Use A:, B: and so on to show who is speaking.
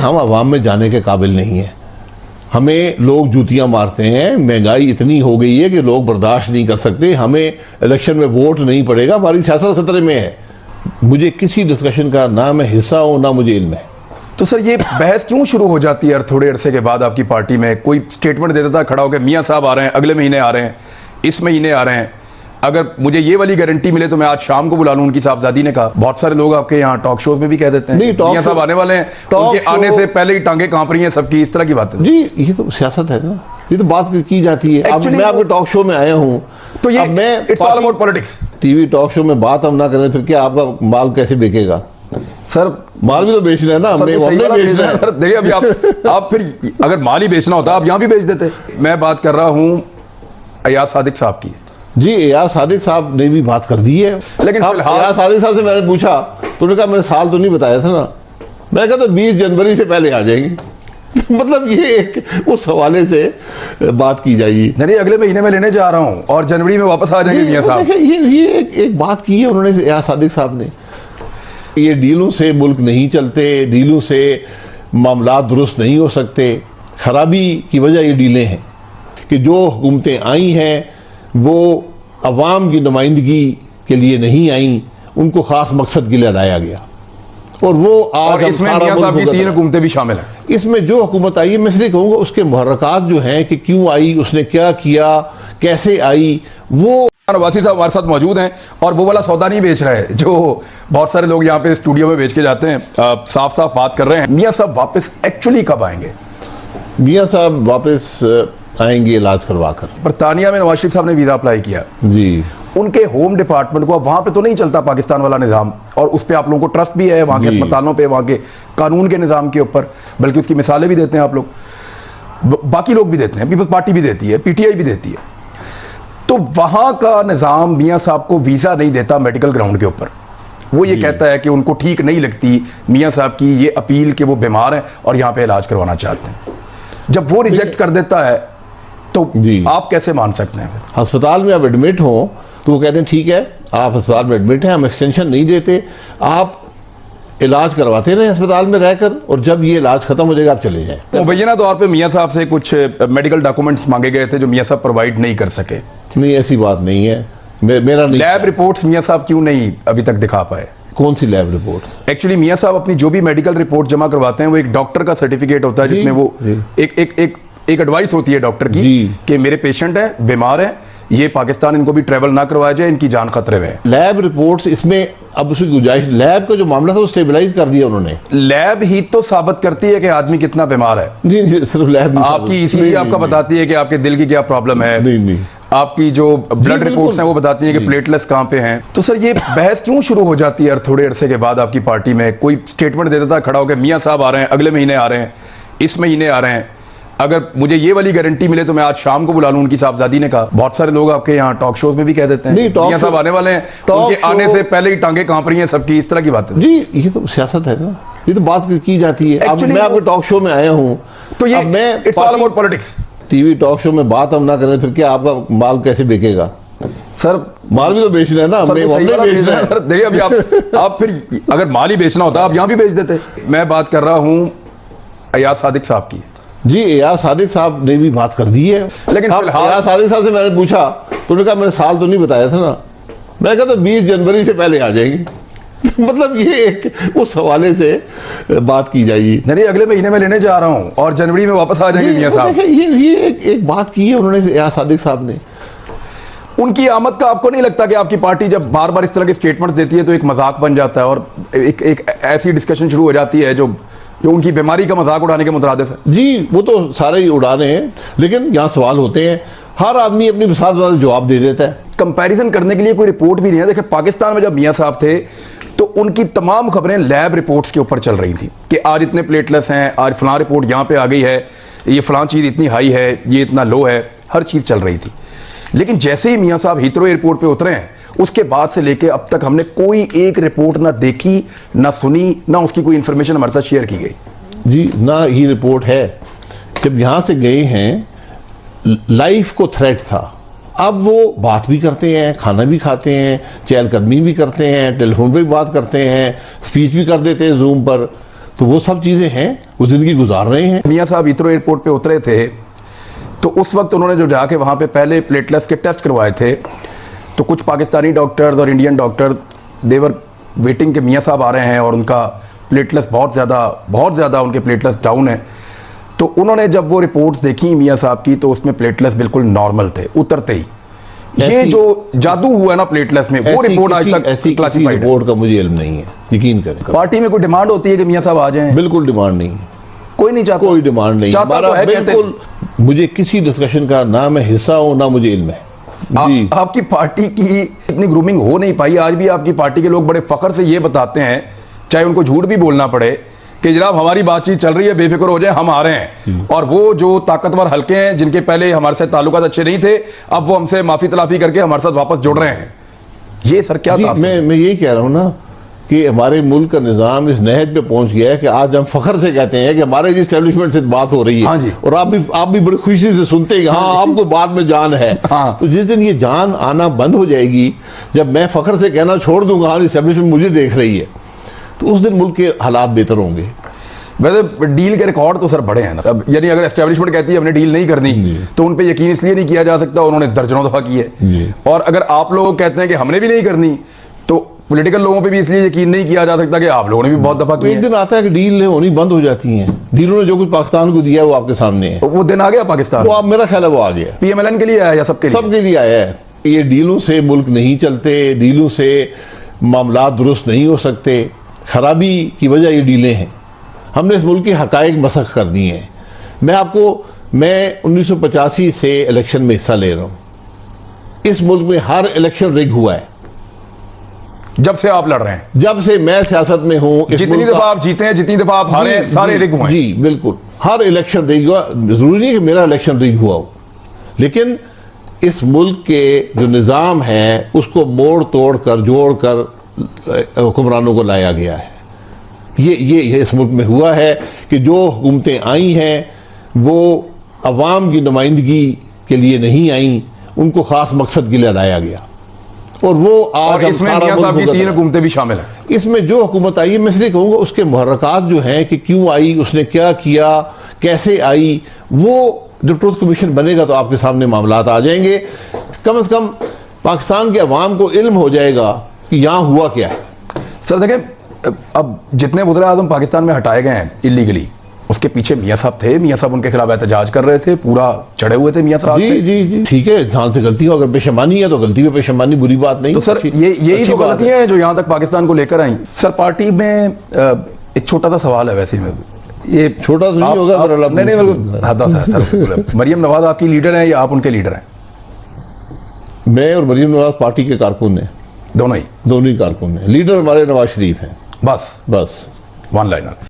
A: हम आवाम में जाने के काबिल नहीं हैं। हमें लोग जूतियां मारते हैं, महंगाई इतनी हो गई है कि लोग बर्दाश्त नहीं कर सकते, हमें इलेक्शन में वोट नहीं पड़ेगा, हमारी सियासत खतरे में है। मुझे किसी डिस्कशन का ना मैं हिस्सा हूँ ना मुझे इल्म है।
B: तो सर ये बहस क्यों शुरू हो जाती है थोड़े अरसे के बाद? आपकी पार्टी में कोई स्टेटमेंट दे देता खड़ा होकर, मियाँ साहब आ रहे हैं, अगले महीने आ रहे हैं, इस महीने आ रहे हैं, अगर मुझे ये वाली गारंटी मिले तो मैं आज शाम को बुला लूं। उनकी साहबजादी ने कहा। बहुत सारे लोग आपके यहाँ टॉक शोज में भी कह देते हैं मियाँ साहब आने वाले हैं, उनके आने से पहले ही टांगे कांप रही हैं सबकी, इस तरह की बात है।
A: जी ये तो सियासत है ना, ये तो बात की जाती है। अब मैं आपके टॉक शो में आया हूँ
B: तो ये it's all about politics.
A: TV talk show में बात हम ना करें फिर क्या आपका माल कैसे बिकेगा?
B: सर
A: माल भी तो बेचना है ना, हमने बेचना है।
B: देखिए अभी आप फिर अगर माल ही बेचना होता आप यहाँ भी बेच देते। मैं बात कर रहा हूँ अयाज सादिक साहब की।
A: जी अयाज सादिक साहब ने भी बात कर दी है, लेकिन अयाज सादिक साहब से मैंने पूछा तो उन्होंने कहा मैंने साल तो नहीं बताया था ना। मैं कहता 20 जनवरी से पहले आ जाएंगे। मतलब ये एक उस हवाले से बात की जाएगी।
B: नहीं अगले महीने में लेने जा रहा हूँ और जनवरी में वापस आ जाएंगे मियां साहब।
A: ये एक बात की है उन्होंने, अयाज सादिक साहब ने। ये डीलों से मुल्क नहीं चलते, डीलों से मामला दुरुस्त नहीं हो सकते। खराबी की वजह ये डीलें हैं कि जो हुकूमतें आई हैं वो अवाम की नुमाइंदगी के लिए नहीं आई, उनको ख़ास मकसद के लिए लाया गया। और वो आज
B: इसमें मियां साहब की 3 हुकूमतें भी शामिल हैं।
A: इसमें जो हुकूमत आई है, मैं इसलिए कहूँगा उसके मुहर्रकात जो हैं कि क्यों आई, उसने क्या किया, कैसे आई, वो
B: नवासी साहब हमारे साथ मौजूद हैं और वो वाला सौदा नहीं बेच रहे हैं जो बहुत सारे लोग यहाँ पे स्टूडियो में बेच के जाते हैं। साफ साफ बात कर रहे हैं। मियां साहब वापस एक्चुअली कब आएंगे?
A: मियां साहब वापस आएंगे इलाज करवा कर।
B: बरतानिया में नवाज शरीफ साहब ने वीजा अप्लाई किया
A: जी,
B: उनके होम डिपार्टमेंट को, अब वहां पे तो नहीं चलता पाकिस्तान वाला निज़ाम, और उस पर आप लोगों को ट्रस्ट भी है वहां के अस्पतालों पे, वहां के कानून के निज़ाम के ऊपर, बल्कि उसकी मिसालें भी देते हैं आप लोग, बाकी लोग भी देते हैं, पीपल्स पार्टी भी देती है, पीटीआई भी देती है। तो वहां का निज़ाम मियां साहब को वीज़ा नहीं देता मेडिकल ग्राउंड के ऊपर। वो ये कहता है कि उनको ठीक नहीं लगती मियां साहब की ये अपील कि वो बीमार हैं और यहाँ पे इलाज करवाना चाहते हैं। जब वो रिजेक्ट कर देता है तो आप कैसे मान सकते हैं?
A: अस्पताल में आप एडमिट हो तो वो कहते हैं ठीक है आप अस्पताल में एडमिट हैं, हम एक्सटेंशन नहीं देते, आप इलाज करवाते रहे अस्पताल में रहकर, और जब ये इलाज खत्म हो जाएगा आप चले जाएं।
B: मुबैना तौर पे मियां साहब से कुछ मेडिकल डॉक्यूमेंट्स मांगे गए थे जो मियां साहब प्रोवाइड नहीं कर सके।
A: नहीं ऐसी बात नहीं है, मेरा नहीं।
B: लैब रिपोर्ट्स मियां साहब क्यों नहीं अभी तक दिखा पाए?
A: कौन सी लैब रिपोर्ट्स?
B: एक्चुअली मियां साहब अपनी जो भी मेडिकल रिपोर्ट जमा करवाते हैं वो एक डॉक्टर का सर्टिफिकेट होता है जिसमें वो एक एडवाइस होती है डॉक्टर की कि मेरे पेशेंट हैं, बीमार हैं, ये पाकिस्तान इनको भी ट्रेवल ना करवाया जाए, इनकी जान खतरे में है।
A: लैब रिपोर्ट्स इसमें अब उसकी गुंजाइश, लैब का जो मामला था वो स्टेबलाइज कर दिया उन्होंने।
B: लैब ही तो साबित करती है कि आदमी कितना बीमार है।
A: नहीं सिर्फ लैब
B: आपकी ईसीजी आपका बताती है कि आपके दिल की क्या प्रॉब्लम है।
A: नहीं
B: आपकी जो ब्लड रिपोर्ट्स हैं वो बताती हैं कि प्लेटलेट्स कहाँ पे हैं। तो सर ये बहस क्यों शुरू हो जाती है थोड़े अरसे के बाद? आपकी पार्टी में कोई स्टेटमेंट दे देता खड़ा होकर, मियाँ साहब आ रहे हैं, अगले महीने आ रहे हैं, इस महीने आ रहे हैं, अगर मुझे ये वाली गारंटी मिले तो मैं आज शाम को बुला लूं। उनकी साहबजादी ने कहा। बहुत सारे लोग आपके यहाँ टॉक शोज में भी कह देते हैं मियां साहब आने वाले हैं, उनके आने से पहले ही टांगे कांप रही हैं सबकी, इस तरह की बात है।
A: जी ये तो सियासत है ना, ये तो बात की जाती है। अब मैं आपके टॉक शो में आया हूँ
B: तो ये it's all about politics.
A: TV talk show में बात हम ना करें फिर क्या आपका माल कैसे बिकेगा?
B: सर
A: माल भी तो बेचना है ना, हमने बेचना है।
B: देखिए अभी आप फिर अगर माल ही बेचना होता आप यहाँ भी बेच देते। मैं बात कर रहा हूँ अयाज सादिक साहब की।
A: जी अयाज सादिक साहब ने भी बात कर दी है, लेकिन अयाज सादिक साहब से मैंने पूछा तो उन्होंने कहा मैंने साल तो नहीं बताया था ना। मैं कहता 20 जनवरी से पहले आ जाएंगे। मतलब ये एक उस हवाले से बात की जाएगी।
B: नहीं अगले महीने में लेने जा रहा हूँ और जनवरी में वापस आ जाएंगे मियां साहब।
A: ये एक बात की है उन्होंने, अयाज सादिक साहब ने।
B: उनकी आमद का आपको नहीं लगता कि आपकी पार्टी जब बार बार इस तरह के स्टेटमेंट्स देती है तो एक मजाक बन जाता है और एक ऐसी डिस्कशन शुरू हो जाती है जो उनकी बीमारी का मजाक उड़ाने के मुतरादिफ है?
A: जी वो तो सारे ही उड़ा रहे हैं, लेकिन यहाँ सवाल होते हैं, हर आदमी अपनी बिसात वाला जवाब दे देता है।
B: कंपैरिजन करने के लिए कोई रिपोर्ट भी नहीं है। देखिए पाकिस्तान में जब मियां साहब थे तो उनकी तमाम खबरें लैब रिपोर्ट्स के ऊपर चल रही थी कि आज इतने प्लेटलेट्स हैं, आज फलां रिपोर्ट यहाँ पे आ गई है, ये फलां चीज़ इतनी हाई है, ये इतना लो है, हर चीज़ चल रही थी। लेकिन जैसे ही मियां साहब हीथ्रो एयरपोर्ट पे उतरे हैं उसके बाद से लेके अब तक हमने कोई एक रिपोर्ट ना देखी, ना सुनी, ना उसकी कोई इंफॉर्मेशन हमारे साथ शेयर की गई।
A: जी ना ही रिपोर्ट है। जब यहाँ से गए हैं लाइफ को थ्रेट था, अब वो बात भी करते हैं, खाना भी खाते हैं, चहलकदमी भी करते हैं, टेलीफोन पे भी बात करते हैं, स्पीच भी कर देते हैं जूम पर, तो वो सब चीज़ें हैं। वो जिंदगी गुजार रहे हैं।
B: मियाँ साहब हीथ्रो एयरपोर्ट पे उतरे थे तो उस वक्त उन्होंने जो जाके वहाँ पे पहले प्लेटलेट्स के टेस्ट करवाए थे, तो कुछ पाकिस्तानी डॉक्टर्स और इंडियन डॉक्टर देवर वेटिंग के मियाँ साहब आ रहे हैं और उनका प्लेटलेट्स बहुत ज़्यादा उनके प्लेटलेट्स डाउन है। तो उन्होंने जब वो रिपोर्ट्स देखी मियाँ साहब की तो उसमें प्लेटलेट्स बिल्कुल नॉर्मल थे उतरते ही। ये जो जादू हुआ ना प्लेटलेट्स में, वो रिपोर्ट आज तक
A: ऐसी
B: क्लासिफाइड है।
A: रिपोर्ट का मुझे इल्म नहीं है, यकीन करें।
B: पार्टी में कोई डिमांड होती है कि मियाँ साहब आ जाएं?
A: बिल्कुल डिमांड नहीं है,
B: कोई नहीं चाहता,
A: कोई डिमांड नहीं
B: चाहता तो है, कहते
A: बिल्कुल। मुझे किसी डिस्कशन का ना मैं हिस्सा हूं ना मुझे इल्म है। जी
B: आपकी पार्टी की इतनी ग्रूमिंग हो नहीं पाई। आज भी आपकी पार्टी के लोग बड़े फख्र से ये बताते हैं, चाहे उनको झूठ भी बोलना पड़े, कि जनाब हमारी बातचीत चल रही है, बेफिक्र हो जाए, हम आ रहे हैं। और वो जो ताकतवर हल्के हैं जिनके पहले हमारे साथ ताल्लुकात अच्छे नहीं थे, अब वो हमसे माफी तलाफी करके हमारे साथ वापस जुड़ रहे हैं। ये सर क्या था?
A: मैं यही कह रहा हूं ना कि हमारे मुल्क का निज़ाम इस नहज पे पहुंच गया है कि आज हम फख्र से कहते हैं कि हमारे जिस एस्टेब्लिशमेंट से बात हो रही है।
B: हाँ जी।
A: और आप भी बड़ी खुशी से सुनते हैं कि हाँ आपको बाद में जान है।
B: हाँ।
A: तो जिस दिन ये जान आना बंद हो जाएगी, जब मैं फख्र से कहना छोड़ दूंगा हाँ एस्टेब्लिशमेंट मुझे देख रही है, तो उस दिन मुल्क के हालात बेहतर होंगे।
B: वैसे डील के रिकॉर्ड तो सर बड़े हैं ना। अब यानी अगर एस्टेब्लिशमेंट कहती है हमने डील नहीं करनी, तो उन पे यकीन इसलिए नहीं किया जा सकता, उन्होंने दर्जनों दफा की है। और अगर आप लोग कहते हैं कि हमने भी नहीं करनी, तो पॉलिटिकल लोगों पे भी इसलिए यकीन नहीं किया जा सकता कि आप लोगों ने भी बहुत दफा
A: तो
B: की
A: एक
B: है।
A: दिन आता है कि डील होनी बंद हो जाती है। डीलों ने जो कुछ पाकिस्तान को दिया है वो आपके सामने है।
B: वो दिन आ गया पाकिस्तान,
A: वो आप मेरा ख्याल है वो आ गया।
B: PMLN के लिए आया या सबके लिए?
A: सबके लिए आया है। ये डीलों से मुल्क नहीं चलते, डीलों से मामला दुरुस्त नहीं हो सकते। खराबी की वजह ये डीलें हैं। हमने इस मुल्क के हकायक मसख कर दिए हैं। मैं 1985 से इलेक्शन में हिस्सा ले रहा हूँ। इस मुल्क में हर इलेक्शन रिग हुआ है।
B: जब से आप लड़ रहे हैं,
A: जब से मैं सियासत में हूँ,
B: जितनी दफा आप जीते हैं, जितनी दफा आप हारे हैं, सारे रिग हुए हैं।
A: जी बिल्कुल, हर इलेक्शन रिग हुआ। जरूरी नहीं कि मेरा इलेक्शन रिग हुआ हो, लेकिन इस मुल्क के जो निज़ाम है उसको मोड़ तोड़ कर जोड़ कर हुक्मरानों को लाया गया है। ये इस मुल्क में हुआ है कि जो हुकूमतें आई हैं वो अवाम की नुमाइंदगी के लिए नहीं आई, उनको खास मकसद के लिए लाया गया। और वो आज
B: इसमें मियां साहब की 3 हुकूमतें भी शामिल हैं।
A: इसमें जो हुकूमत आई है, मैं इसलिए कहूँगा उसके मुहर्रकात जो हैं कि क्यों आई, उसने क्या किया, कैसे आई, वो जब ट्रूथ कमीशन बनेगा तो आपके सामने मामलात आ जाएंगे। कम से कम पाकिस्तान के अवाम को इल्म हो जाएगा कि यहाँ हुआ क्या है।
B: सर देखें, अब जितने वज़ीर आज़म पाकिस्तान में हटाए गए हैं इलीगली, उसके पीछे मियाँ साहब थे। मियाँ साहब उनके खिलाफ एहतजाज कर रहे थे, पूरा चढ़े हुए थे मियाँ साहब।
A: जी ठीक है, ध्यान से गलती हो, अगर पेशेमानी है तो गलती में पेशेमानी बुरी बात नहीं।
B: तो सर यही तो गलतियां हैं जो यहाँ तक पाकिस्तान को लेकर आई। सर पार्टी में एक छोटा सा सवाल है, वैसे में ये
A: छोटा तो नहीं होगा,
B: नहीं, मरियम नवाज आपकी लीडर है या आप उनके लीडर हैं?
A: मैं और मरियम नवाज पार्टी के कारकुन हैं,
B: दोनों ही
A: कारकुन हैं। लीडर हमारे नवाज शरीफ हैं।
B: बस
A: बस
B: वन लाइनर।